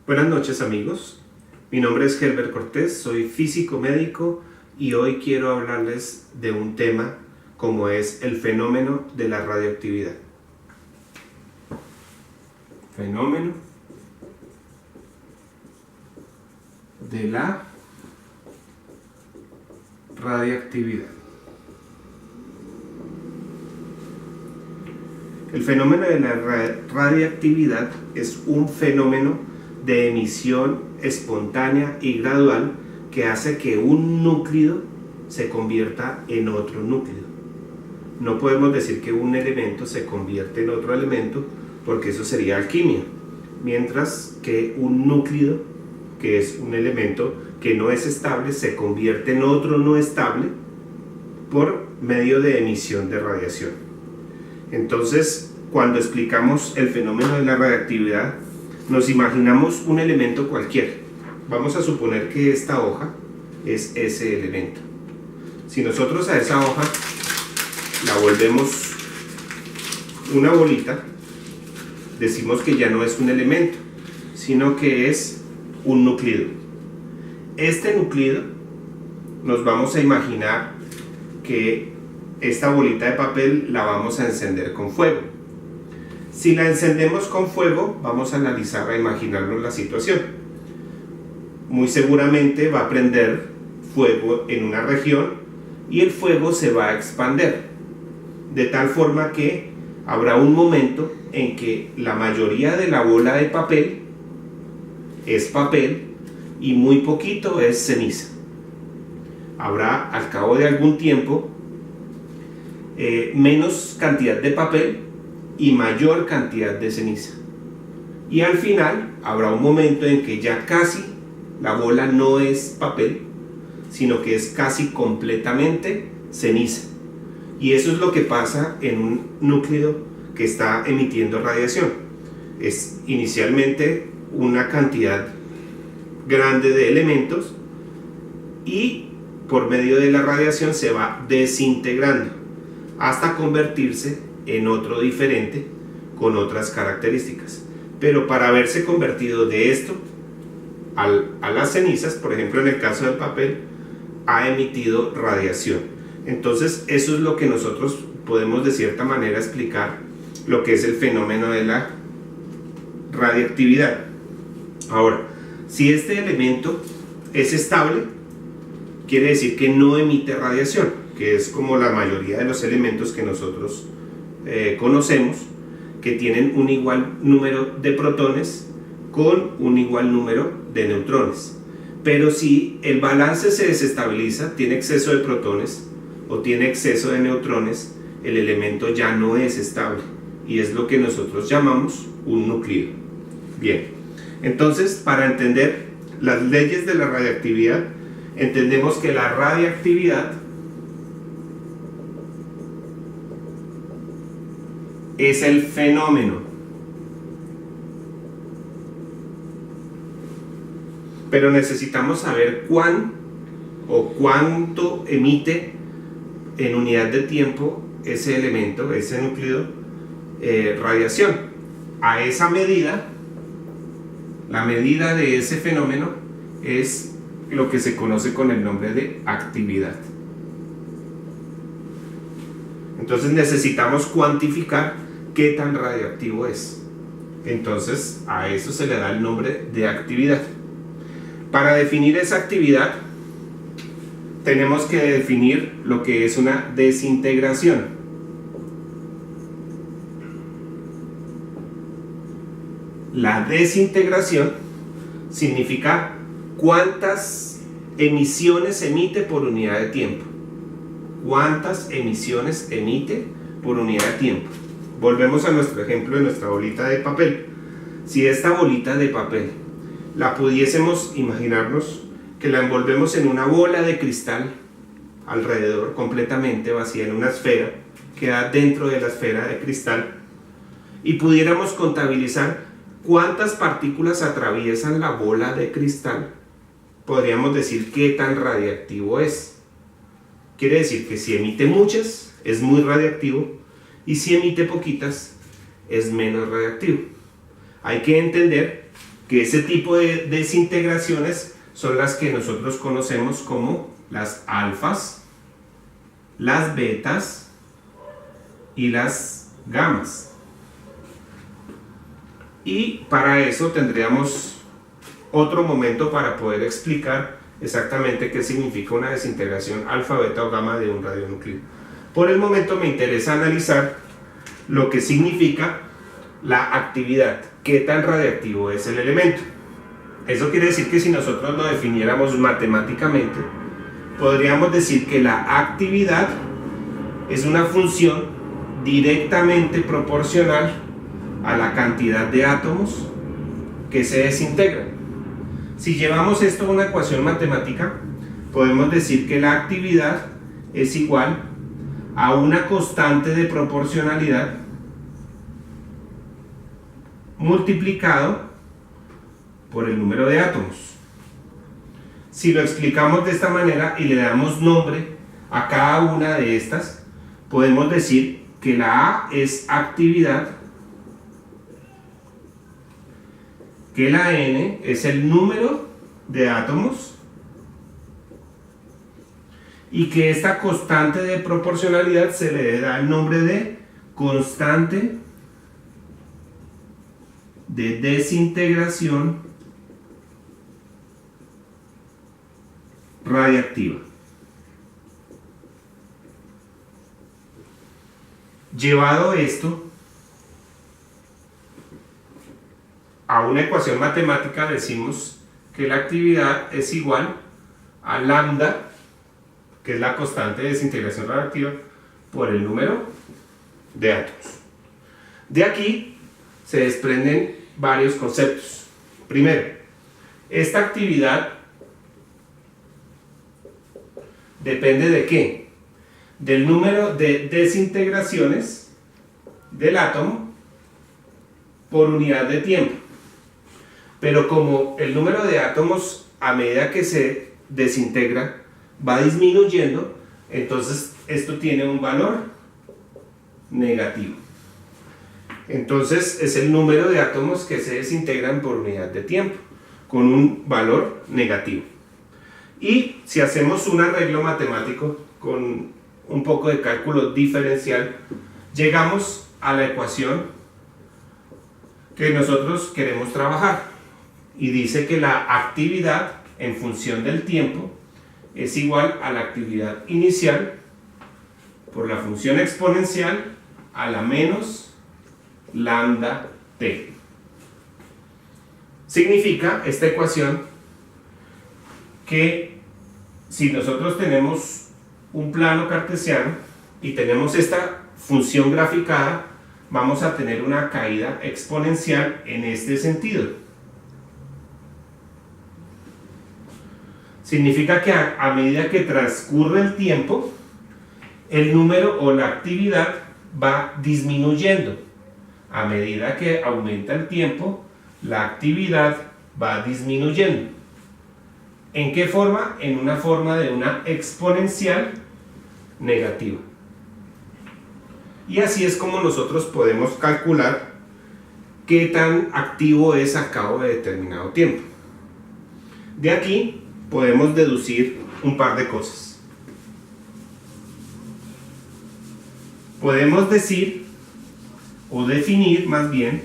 Buenas noches amigos, mi nombre es Herbert Cortés, soy físico médico y hoy quiero hablarles de un tema como es el fenómeno de la radioactividad. Fenómeno de la radioactividad. El fenómeno de la radioactividad es un fenómeno de emisión espontánea y gradual que hace que un núcleo se convierta en otro núcleo. No podemos decir que un elemento se convierte en otro elemento porque eso sería alquimia, mientras que un núcleo, que es un elemento que no es estable, se convierte en otro no estable por medio de emisión de radiación. Entonces, cuando explicamos el fenómeno de la radioactividad, nos imaginamos un elemento cualquiera. Vamos a suponer que esta hoja es ese elemento. Si nosotros a esa hoja la volvemos una bolita, decimos que ya no es un elemento, sino que es un núcleo. Este núcleo nos vamos a imaginar que esta bolita de papel la vamos a encender con fuego. Si la encendemos con fuego, vamos a analizar, a imaginarnos la situación. Muy seguramente va a prender fuego en una región y el fuego se va a expandir, de tal forma que habrá un momento en que la mayoría de la bola de papel es papel y muy poquito es ceniza. Habrá al cabo de algún tiempo menos cantidad de papel y mayor cantidad de ceniza, y al final habrá un momento en que ya casi la bola no es papel, sino que es casi completamente ceniza. Y eso es lo que pasa en un núcleo que está emitiendo radiación. Es inicialmente una cantidad grande de elementos y por medio de la radiación se va desintegrando hasta convertirse en otro diferente con otras características. Pero para haberse convertido de esto a las cenizas, por ejemplo en el caso del papel, ha emitido radiación. Entonces eso es lo que nosotros podemos de cierta manera explicar lo que es el fenómeno de la radioactividad. Ahora, si este elemento es estable, quiere decir que no emite radiación, que es como la mayoría de los elementos que nosotros conocemos, que tienen un igual número de protones con un igual número de neutrones. Pero si el balance se desestabiliza, tiene exceso de protones o tiene exceso de neutrones, el elemento ya no es estable y es lo que nosotros llamamos un núcleo. Bien, entonces para entender las leyes de la radioactividad, entendemos que la radioactividad es el fenómeno, pero necesitamos saber cuánto emite en unidad de tiempo ese elemento, ese núcleo, radiación. A esa medida, la medida de ese fenómeno es lo que se conoce con el nombre de actividad. Entonces necesitamos cuantificar qué tan radioactivo es. Entonces a eso se le da el nombre de actividad. Para definir esa actividad tenemos que definir lo que es una desintegración. La desintegración significa cuántas emisiones emite por unidad de tiempo. ¿Cuántas emisiones emite por unidad de tiempo? Volvemos a nuestro ejemplo de nuestra bolita de papel. Si esta bolita de papel la pudiésemos imaginarnos que la envolvemos en una bola de cristal alrededor, completamente vacía, en una esfera, queda dentro de la esfera de cristal, y pudiéramos contabilizar cuántas partículas atraviesan la bola de cristal, podríamos decir qué tan radiactivo es. Quiere decir que si emite muchas, es muy radiactivo, y si emite poquitas, es menos radiactivo. Hay que entender que que ese tipo de desintegraciones son las que nosotros conocemos como las alfas, las betas y las gamas. Y para eso tendríamos otro momento para poder explicar exactamente qué significa una desintegración alfa, beta o gamma de un radionúclido. Por el momento me interesa analizar lo que significa la actividad, qué tan radiactivo es el elemento. Eso quiere decir que si nosotros lo definiéramos matemáticamente, podríamos decir que la actividad es una función directamente proporcional a la cantidad de átomos que se desintegran. Si llevamos esto a una ecuación matemática, podemos decir que la actividad es igual a una constante de proporcionalidad multiplicado por el número de átomos. Si lo explicamos de esta manera y le damos nombre a cada una de estas, podemos decir que la A es actividad, que la N es el número de átomos y que esta constante de proporcionalidad se le da el nombre de constante de desintegración radiactiva. Llevado esto a una ecuación matemática, decimos que la actividad es igual a lambda, que es la constante de desintegración radiactiva, por el número de átomos. De aquí se desprenden varios conceptos. Primero, esta actividad depende de ¿qué? Del número de desintegraciones del átomo por unidad de tiempo. Pero como el número de átomos a medida que se desintegra va disminuyendo, entonces esto tiene un valor negativo. Entonces es el número de átomos que se desintegran por unidad de tiempo, con un valor negativo. Y si hacemos un arreglo matemático con un poco de cálculo diferencial, llegamos a la ecuación que nosotros queremos trabajar. Y dice que la actividad en función del tiempo es igual a la actividad inicial por la función exponencial a la menos lambda t. Significa esta ecuación que si nosotros tenemos un plano cartesiano y tenemos esta función graficada, vamos a tener una caída exponencial en este sentido. Significa que a medida que transcurre el tiempo, el número o la actividad va disminuyendo. A medida que aumenta el tiempo, la actividad va disminuyendo. ¿En qué forma? En una forma de una exponencial negativa. Y así es como nosotros podemos calcular qué tan activo es a cabo de determinado tiempo. De aquí podemos deducir un par de cosas. Podemos decir, o definir más bien,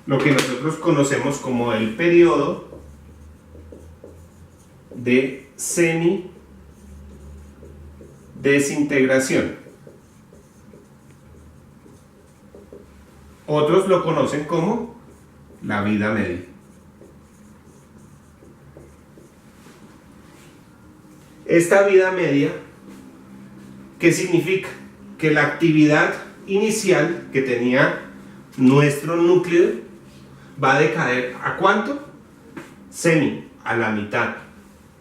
lo que nosotros conocemos como el periodo de semi-desintegración. Otros lo conocen como la vida media. Esta vida media, ¿qué significa? Que la actividad inicial que tenía nuestro núcleo va a decaer ¿a cuánto? Semi, a la mitad,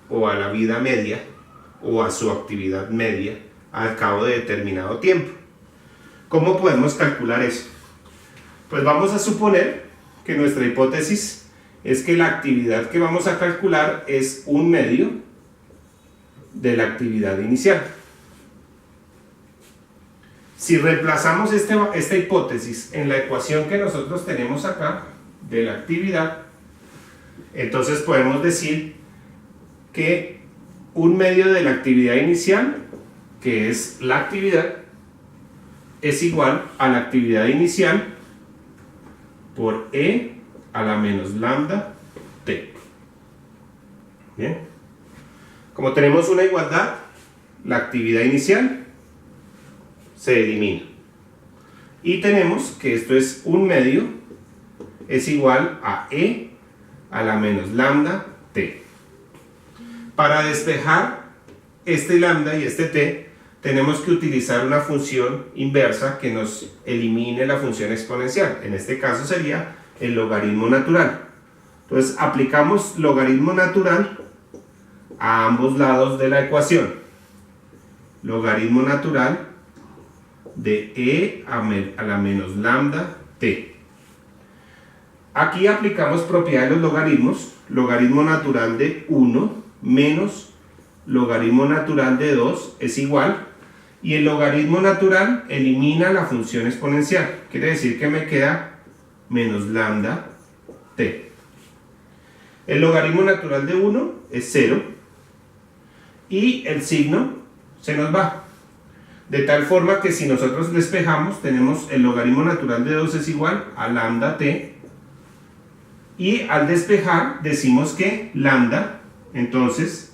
o a la vida media, o a su actividad media, al cabo de determinado tiempo. ¿Cómo podemos calcular eso? Pues vamos a suponer que nuestra hipótesis es que la actividad que vamos a calcular es un medio de la actividad inicial. Si reemplazamos esta hipótesis en la ecuación que nosotros tenemos acá, de la actividad, entonces podemos decir que un medio de la actividad inicial, que es la actividad, es igual a la actividad inicial por E a la menos lambda T. Bien. Como tenemos una igualdad, la actividad inicial se elimina. Y tenemos que esto es un medio, es igual a E a la menos lambda T. Para despejar este lambda y este T, tenemos que utilizar una función inversa que nos elimine la función exponencial. En este caso sería el logaritmo natural. Entonces aplicamos logaritmo natural a ambos lados de la ecuación. Logaritmo natural de E a la menos lambda T. Aquí aplicamos propiedad de los logaritmos. Logaritmo natural de 1 menos logaritmo natural de 2 es igual. Y el logaritmo natural elimina la función exponencial. Quiere decir que me queda menos lambda T. El logaritmo natural de 1 es 0. Y el signo se nos va. De tal forma que si nosotros despejamos, tenemos el logaritmo natural de 2 es igual a lambda T. Y al despejar decimos que lambda, entonces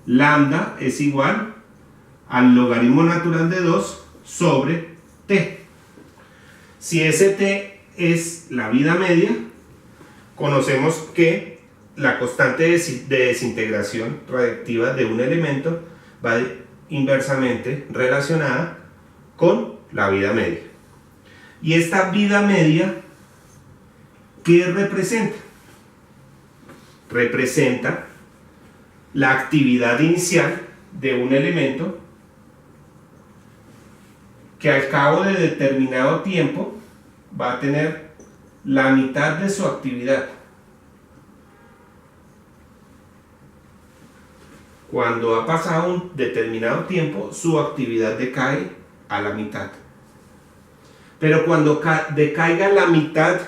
lambda es igual al logaritmo natural de 2 sobre t. Si ese t es la vida media, conocemos que la constante de desintegración radiactiva de un elemento va inversamente relacionada con la vida media. Y esta vida media, ¿qué representa? Representa la actividad inicial de un elemento que al cabo de determinado tiempo va a tener la mitad de su actividad. Cuando ha pasado un determinado tiempo, su actividad decae a la mitad. Pero cuando decaiga la mitad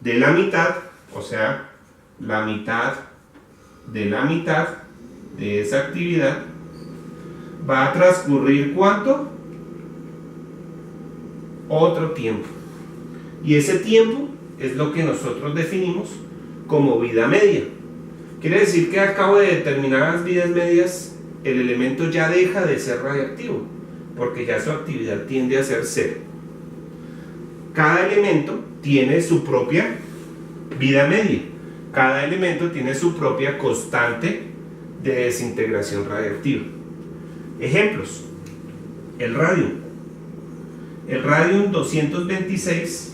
de la mitad, o sea, la mitad de esa actividad, va a transcurrir ¿cuánto? Otro tiempo. Y ese tiempo es lo que nosotros definimos como vida media. Quiere decir que al cabo de determinadas vidas medias, el elemento ya deja de ser radiactivo, porque ya su actividad tiende a ser cero. Cada elemento tiene su propia vida media. Cada elemento tiene su propia constante de desintegración radiactiva. Ejemplos: el radium. El radium 226,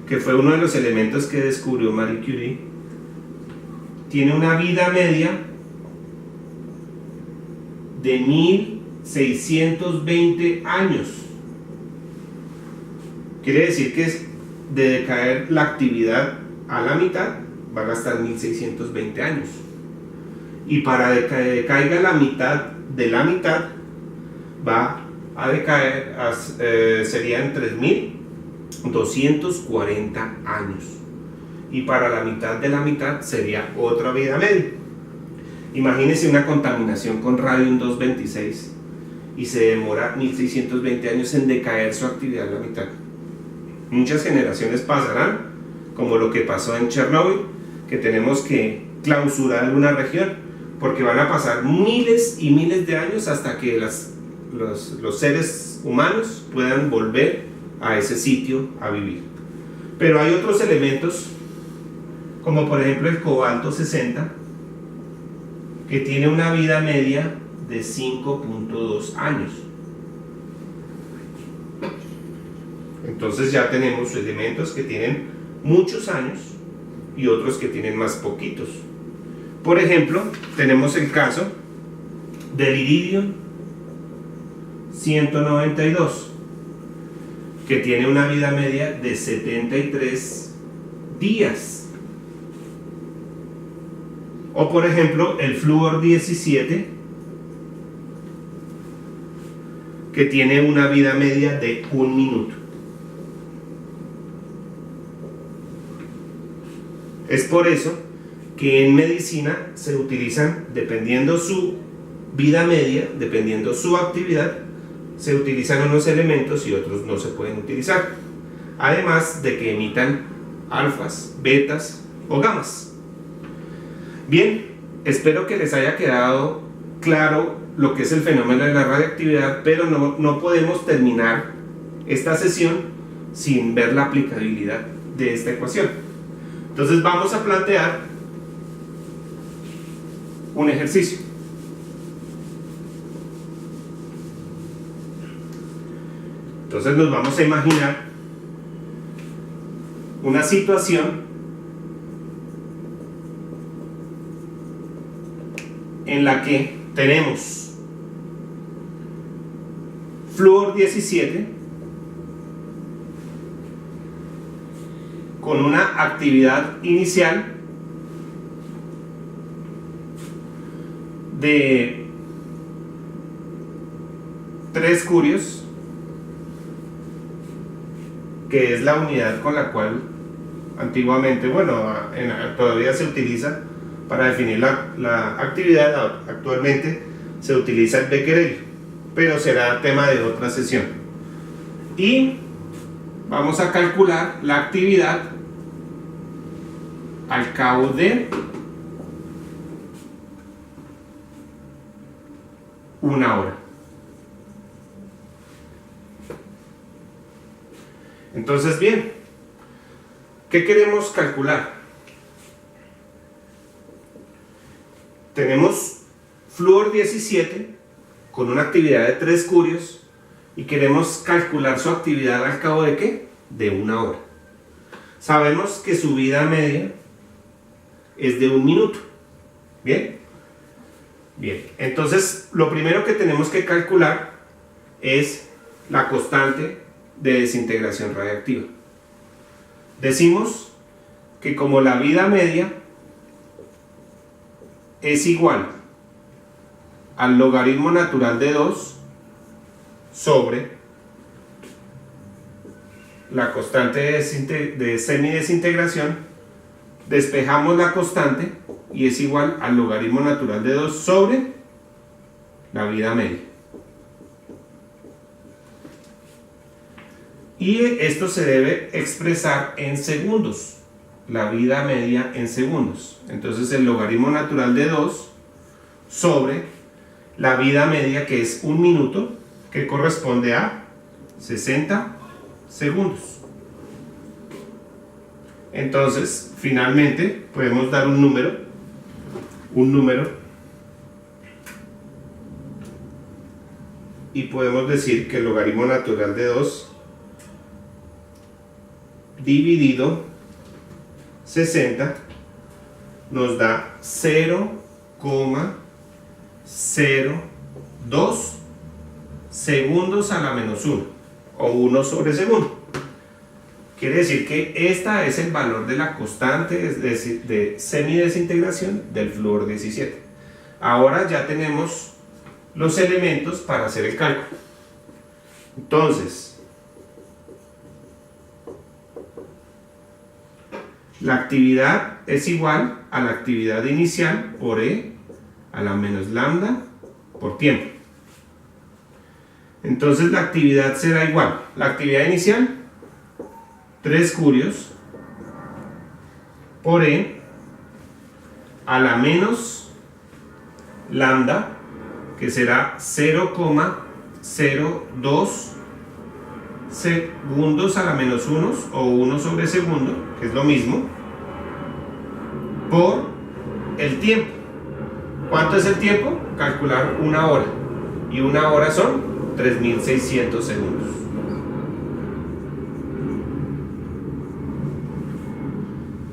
que fue uno de los elementos que descubrió Marie Curie, tiene una vida media de 1620 años. Quiere decir que de decaer la actividad a la mitad va a gastar 1620 años. Y para que decaiga la mitad de la mitad va a decaer, serían 3240 años. Y para la mitad de la mitad sería otra vida media. Imagínense una contaminación con radium 226 y se demora 1620 años en decaer su actividad a la mitad. Muchas generaciones pasarán, como lo que pasó en Chernobyl, que tenemos que clausurar una región, porque van a pasar miles y miles de años hasta que los seres humanos puedan volver a ese sitio a vivir. Pero hay otros elementos, como por ejemplo el cobalto 60, que tiene una vida media de 5.2 años. Entonces ya tenemos elementos que tienen muchos años y otros que tienen más poquitos. Por ejemplo, tenemos el caso del iridio 192, que tiene una vida media de 73 días. O por ejemplo, el flúor 17, que tiene una vida media de 1 minuto. Es por eso que en medicina se utilizan, dependiendo su vida media, dependiendo su actividad, se utilizan unos elementos y otros no se pueden utilizar. Además de que emitan alfas, betas o gamas. Bien, espero que les haya quedado claro lo que es el fenómeno de la radiactividad, pero no podemos terminar esta sesión sin ver la aplicabilidad de esta ecuación. Entonces vamos a plantear un ejercicio. Entonces nos vamos a imaginar una situación en la que tenemos flúor 17 con una actividad inicial de 3 curios, que es la unidad con la cual antiguamente, todavía se utiliza para definir la actividad. Actualmente se utiliza el becquerel, pero será tema de otra sesión. Y vamos a calcular la actividad al cabo de una hora. Entonces, bien, ¿qué queremos calcular? Tenemos flúor 17 con una actividad de 3 curios y queremos calcular su actividad al cabo de ¿qué? De una hora. Sabemos que su vida media es de 1 minuto. ¿Bien? Bien, entonces lo primero que tenemos que calcular es la constante de desintegración radiactiva. Decimos que como la vida media es igual al logaritmo natural de 2 sobre la constante de semidesintegración, despejamos la constante y es igual al logaritmo natural de 2 sobre la vida media. Y esto se debe expresar en segundos, la vida media en segundos. Entonces el logaritmo natural de 2 sobre la vida media, que es 1 minuto, que corresponde a 60 segundos. Entonces, finalmente, podemos dar un número, y podemos decir que el logaritmo natural de 2 dividido 60 nos da 0,02 segundos a la menos 1, o 1 sobre segundo. Quiere decir que esta es el valor de la constante de semidesintegración del flúor 17. Ahora ya tenemos los elementos para hacer el cálculo. Entonces, la actividad es igual a la actividad inicial por E a la menos lambda por tiempo. Entonces la actividad será igual. La actividad inicial, 3 curios por E a la menos lambda, que será 0,02 segundos a la menos 1 o 1 sobre segundo, que es lo mismo, por el tiempo. ¿Cuánto es el tiempo? Calcular una hora, y una hora son 3600 segundos.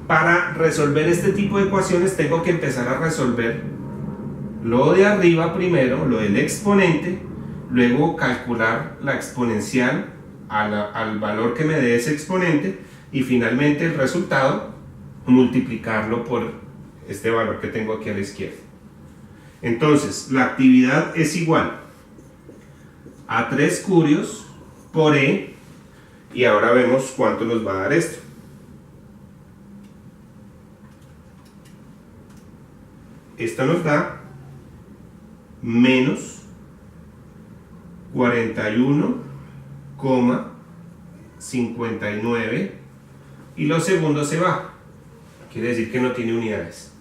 Para resolver este tipo de ecuaciones tengo que empezar a resolver lo de arriba primero, lo del exponente, luego calcular la exponencial al valor que me dé ese exponente, y finalmente el resultado multiplicarlo por este valor que tengo aquí a la izquierda. Entonces la actividad es igual a 3 curios por E, y ahora vemos cuánto nos va a dar esto. Esto nos da menos 41,59 y los segundos se va. Quiere decir que no tiene unidades.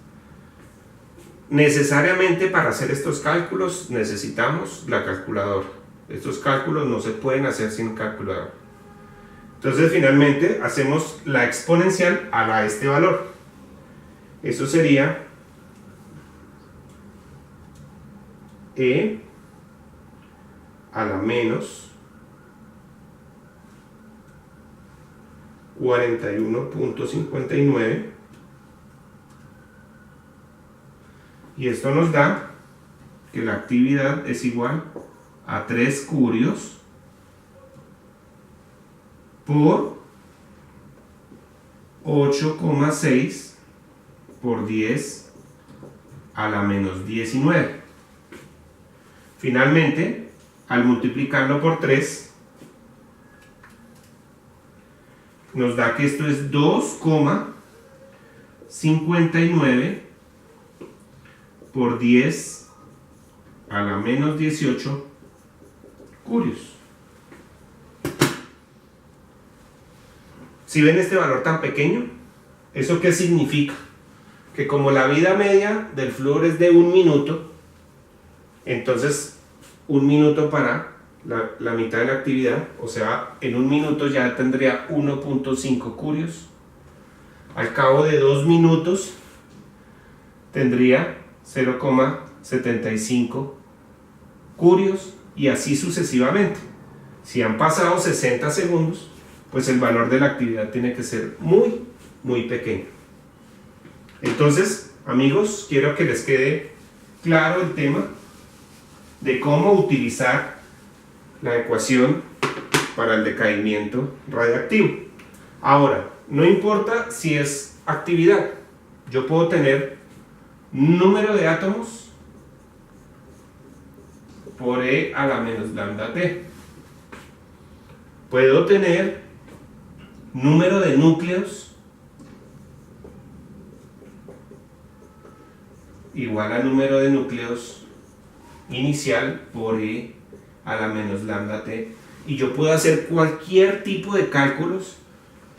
Necesariamente para hacer estos cálculos necesitamos la calculadora. Estos cálculos no se pueden hacer sin calculadora. Entonces finalmente hacemos la exponencial a este valor. Eso sería e a la menos 41,59 y esto nos da que la actividad es igual a 3 curios por 8,6 por 10 a la menos 19. Finalmente, al multiplicarlo por 3, nos da que esto es 2,59 por 10 a la menos 18 curios. Si ven este valor tan pequeño, ¿eso qué significa? Que como la vida media del flúor es de 1 minuto, entonces 1 minuto para la mitad de la actividad, o sea, en 1 minuto ya tendría 1,5 curios. Al cabo de 2 minutos tendría 0,75 curios y así sucesivamente. Si han pasado 60 segundos, pues el valor de la actividad tiene que ser muy, muy pequeño. Entonces, amigos, quiero que les quede claro el tema de cómo utilizar la ecuación para el decaimiento radiactivo. Ahora, no importa si es actividad, yo puedo tener número de átomos por E a la menos lambda T. Puedo tener número de núcleos igual a número de núcleos inicial por E a la menos lambda T. Y yo puedo hacer cualquier tipo de cálculos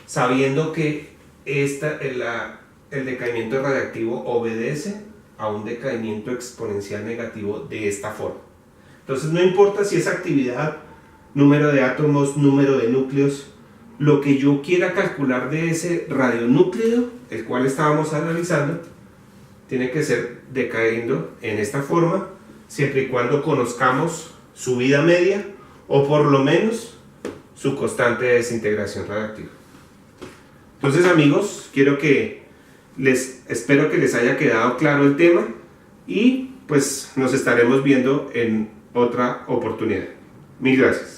sabiendo que el decaimiento radiactivo obedece a un decaimiento exponencial negativo de esta forma. Entonces no importa si es actividad, número de átomos, número de núcleos, lo que yo quiera calcular de ese radionúclido, el cual estábamos analizando, tiene que ser decayendo en esta forma, siempre y cuando conozcamos su vida media o por lo menos su constante de desintegración radiactiva. Entonces, amigos, espero que les haya quedado claro el tema y pues nos estaremos viendo en otra oportunidad. Mil gracias.